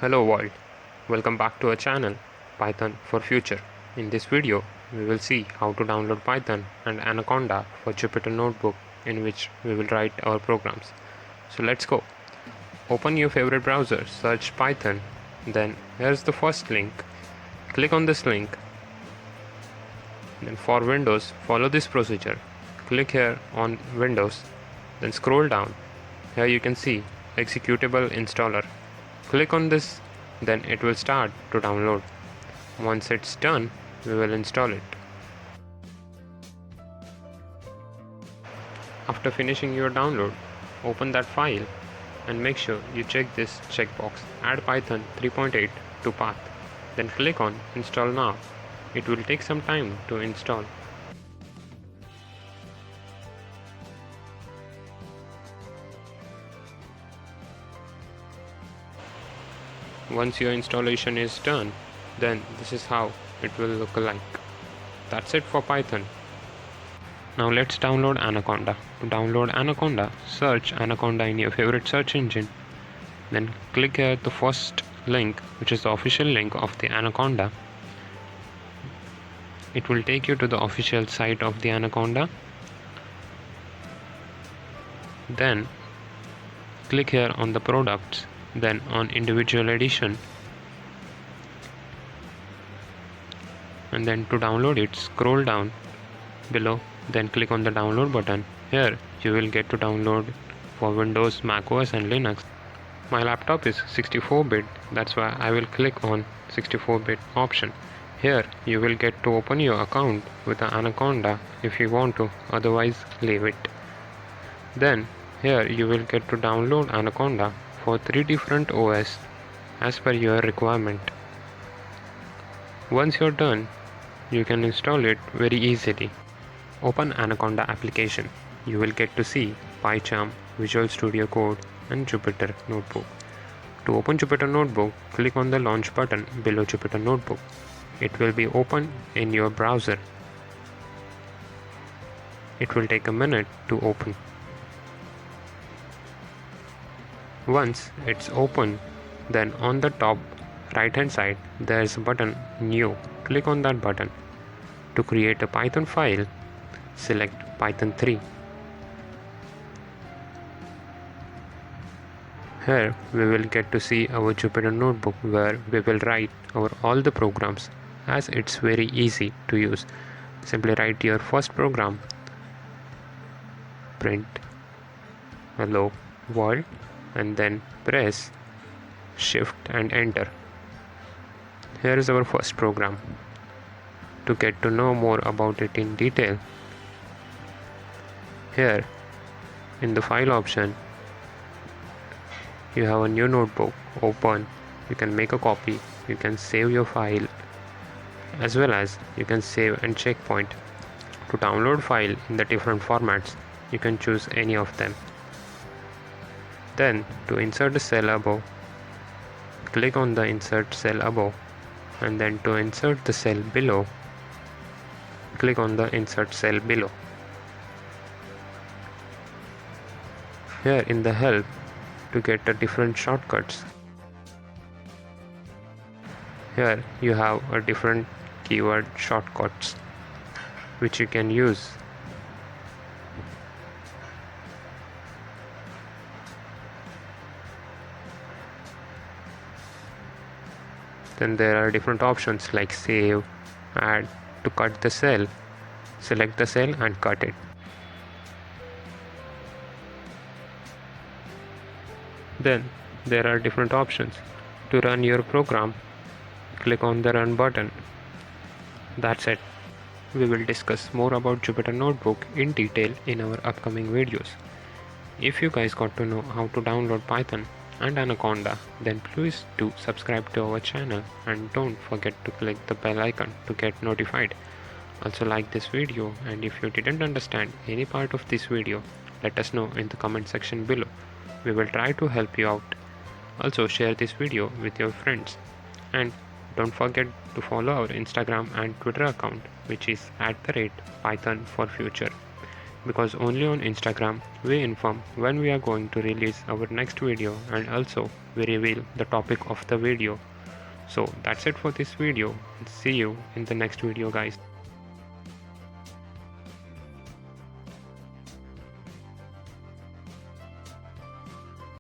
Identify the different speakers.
Speaker 1: Hello world, welcome back to our channel Python for Future. In this video, we will see how to download Python and Anaconda for Jupyter Notebook in which we will write our programs. So let's go. Open your favorite browser, search Python, then here's the first link. Click on this link. Then for Windows, follow this procedure. Click here on Windows, then scroll down. Here you can see executable installer. Click on this, then it will start to download. Once it's done, we will install it. After finishing your download, open that file and make sure you check this checkbox, add Python 3.8 to path. Then click on install now. It will take some time to install. Once your installation is done, then this is how it will look like. That's it for Python. Now let's download Anaconda. To download Anaconda, search Anaconda in your favorite search engine. Then click here the first link, which is the official link of the Anaconda. It will take you to the official site of the Anaconda. Then click here on the products, then on individual edition, and then to download it, scroll down below, then click on the download button. Here you will get to download for Windows, Mac OS and Linux. My laptop is 64-bit, that's why I will click on 64-bit option. Here you will get to open your account with the Anaconda if you want to, otherwise leave it. Then here you will get to download Anaconda for 3 different OS as per your requirement. Once you're done, you can install it very easily. Open Anaconda application. You will get to see PyCharm, Visual Studio Code and Jupyter Notebook. To open Jupyter Notebook, click on the launch button below Jupyter Notebook. It will be open in your browser. It will take a minute to open. Once it's open, then on the top right hand side there is a button New. Click on that button. To create a Python file, select Python 3. Here we will get to see our Jupyter Notebook where we will write all the programs, as it's very easy to use. Simply write your first program, print hello world, and then press shift and enter. Here is our first program. To get to know more about it in detail, here in the file option you have a new notebook, open. You can make a copy, you can save your file, as well as you can save and checkpoint. To download file in the different formats, you can choose any of them. Then to insert the cell above, click on the insert cell above, and then to insert the cell below, click on the insert cell below. Here in the help, to get the different shortcuts, here you have a different keyword shortcuts which you can use. Then there are different options like save, add. To cut the cell, select the cell and cut it. Then there are different options. To run your program, click on the run button. That's it. We will discuss more about Jupyter Notebook in detail in our upcoming videos. If you guys got to know how to download Python and Anaconda, then please do subscribe to our channel and don't forget to click the bell icon to get notified. Also like this video, and if you didn't understand any part of this video, let us know in the comment section below. We will try to help you out. Also share this video with your friends, and don't forget to follow our Instagram and Twitter account, which is @PythonForFuture. because only on Instagram we inform when we are going to release our next video, and also we reveal the topic of the video. So that's it for this video. See you in the next video, guys.